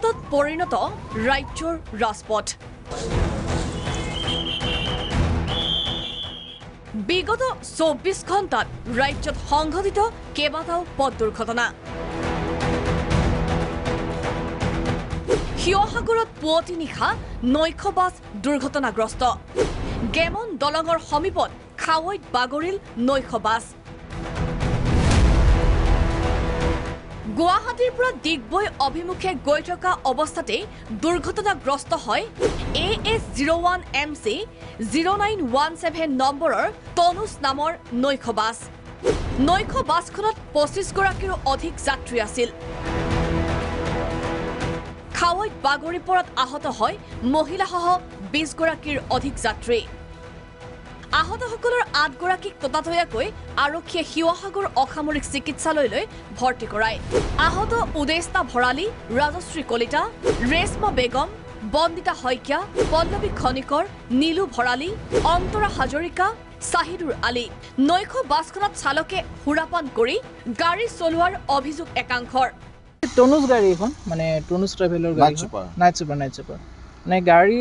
বিপদত পৰিণত ৰাজ্যৰ ৰাজপথ বিগত ২৪ ঘণ্টাত ৰাজ্যত সংঘটিত কেইবাটাও পথ দুৰ্ঘটনা শিৱসাগৰত পুৱতি নিশা নৈশ বাছ দুৰ্ঘটনাগ্ৰস্ত গেমন দলঙৰ সমীপত খাৱৈত বাগৰিল নৈশ বাছ গুৱাহাটীৰ পৰা ডিগবৈ অভিমুখে গৈ থকা অৱস্থাতে দুৰ্ঘটনাগ্ৰস্ত হয় AS01 MC 0917 নম্বৰৰ তনুজ নামৰ নৈশ বাছ নৈশ বাছখনত 25 গৰাকীৰো অধিক যাত্ৰী আছিল খাৱৈত বাগৰি পৰাত আহত হয় মহিলাসহ 20 গৰাকীৰ অধিক যাত্ৰী আহতসকলৰ 8 গৰাকীক ততাতৈয়াকৈ আৰক্ষীয়ে শিৱসাগৰ অসামৰিক চিকিৎসালয়লৈ ভৰ্তি কৰায় আহত উদেশতা ভৰালী ৰাজশ্ৰী কলিতা ৰেশমা বেগম বন্দিতা শইকীয়া পল্লৱী খনিকৰ নীলু ভৰালী অন্তৰা হাজৰিকা চাহিদুৰ আলী নৈশ বাছখনত চালকে সুৰাপান কৰি গাড়ী চলোৱাৰ অভিযোগ একাংশৰ টনুজ গাড়ী এখন মানে টনুজ ট্ৰেভেলৰ গাড়ী নাইট ছুপাৰ মানে গাড়ী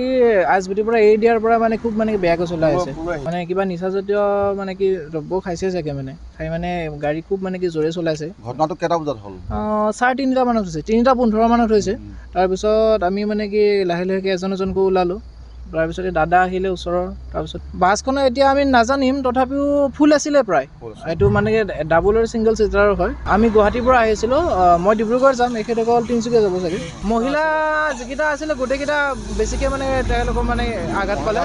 আজবিটিৰ পৰা এৰি দিয়াৰ পৰা মানে খুব মানে বেয়াকৈ চলাই আছে মানে কিবা নিচাজাতীয় মানে কি দ্ৰব্য খাইছে চাগে মানে খাই মানে গাড়ী খুব মানে কি জোৰে চলাইছে ঘটনাটো কেইটা বজাত হ'ল 3:30 মানত হৈছে 3:15 মানত হৈছে তাৰপিছত আমি মানে কি লাহে লাহে এজনকৈ ওলালোঁ তাৰপিছত দাদা আহিলে ওচৰৰ তাৰপিছত বাছখনে এতিয়া আমি নাজানিম তথাপিও ফুল আছিলে প্ৰায় এইটো মানে ডাবল আৰু ছিংগল চিটাৰ হয় আমি গুৱাহাটীৰ পৰা আহিছিলোঁ মই ডিব্ৰুগড় যাম এখেতসকল তিনিচুকীয়া যাব চাগে মহিলা যিকেইটা আছিলে গোটেইকেইটা বেছিকৈ মানে তেওঁলোকৰ মানে আঘাত পালে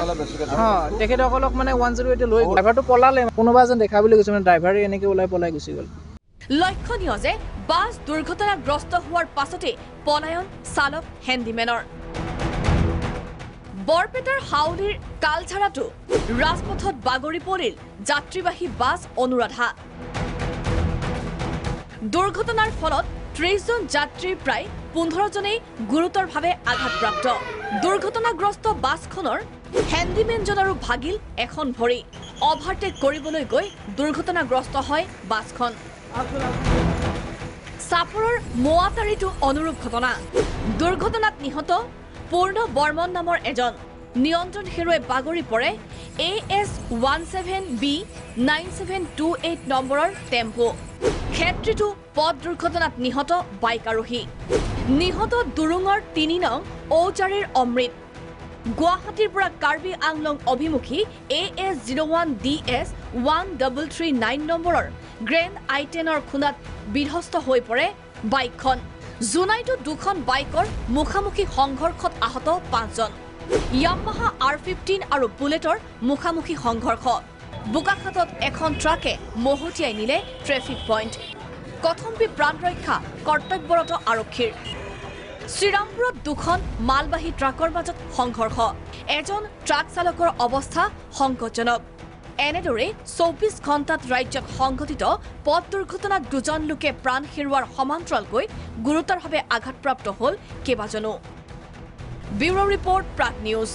তেখেতসকলক মানে 108 লৈ ড্ৰাইভাৰটো পলালে কোনোবা এজন দেখা বুলি কৈছে মানে ড্ৰাইভাৰে এনেকৈ পলাই গুচি গ'ল লক্ষণীয় যে বাছ দুৰ্ঘটনাগ্ৰস্ত হোৱাৰ পাছতে পলায়ন চালক হেণ্ডিমেনৰ বৰপেটাৰ হাউলিৰ কালঝাৰাটো ৰাজপথত বাগৰি পৰিল যাত্ৰীবাহী বাছ অনুৰাধা দুৰ্ঘটনাৰ ফলত 30 জন যাত্ৰীৰ প্ৰায় 15 জনেই গুৰুতৰভাৱে আঘাতপ্ৰাপ্ত দুৰ্ঘটনাগ্ৰস্ত বাছখনৰ হেণ্ডিমেনজনৰো ভাগিল এখন ভৰি অভাৰটেক কৰিবলৈ গৈ দুৰ্ঘটনাগ্ৰস্ত হয় বাছখন চাপৰৰ মোৱাতাৰীটো অনুৰূপ ঘটনা দুৰ্ঘটনাত নিহত পূৰ্ণ বৰ্মন নামৰ এজন নিয়ন্ত্ৰণ হেৰুৱাই বাগৰি পৰে AS17B 9728 নম্বৰৰ টেম্পো ক্ষেত্ৰটো পথ দুৰ্ঘটনাত নিহত বাইক আৰোহী নিহত দুৰুঙৰ 3 নং ঔজাৰীৰ অমৃত গুৱাহাটীৰ পৰা কাৰ্বি আংলং অভিমুখী AS01DS 1339 নম্বৰৰ গ্ৰেণ্ড I-10ৰ খুন্দাত বিধ্বস্ত হৈ পৰে বাইকখন জুনাইটো দুখন বাইকৰ মুখামুখি সংঘৰ্ষত আহত 5 জন ইয়ামাহা R15 আৰু বুলেটৰ মুখামুখি সংঘৰ্ষ বোকাখাতত এখন ট্ৰাকে মহতিয়াই নিলে ট্ৰেফিক পইণ্ট কথম্বি প্ৰাণ ৰক্ষা কৰ্তব্যৰত আৰক্ষীৰ শ্ৰীৰামপুৰত দুখন মালবাহী ট্ৰাকৰ মাজত সংঘৰ্ষ এজন ট্ৰাক চালকৰ অৱস্থা সংকটজনক এনেদৰে 24 ঘণ্টাত ৰাজ্যত সংঘটিত পথ দুৰ্ঘটনাত 2 জন লোকে প্ৰাণ হেৰুৱাৰ সমান্তৰালকৈ গুৰুতৰভাৱে আঘাতপ্ৰাপ্ত হ'ল কেইবাজনো ব্যুৰো ৰিপৰ্ট প্ৰাগ নিউজ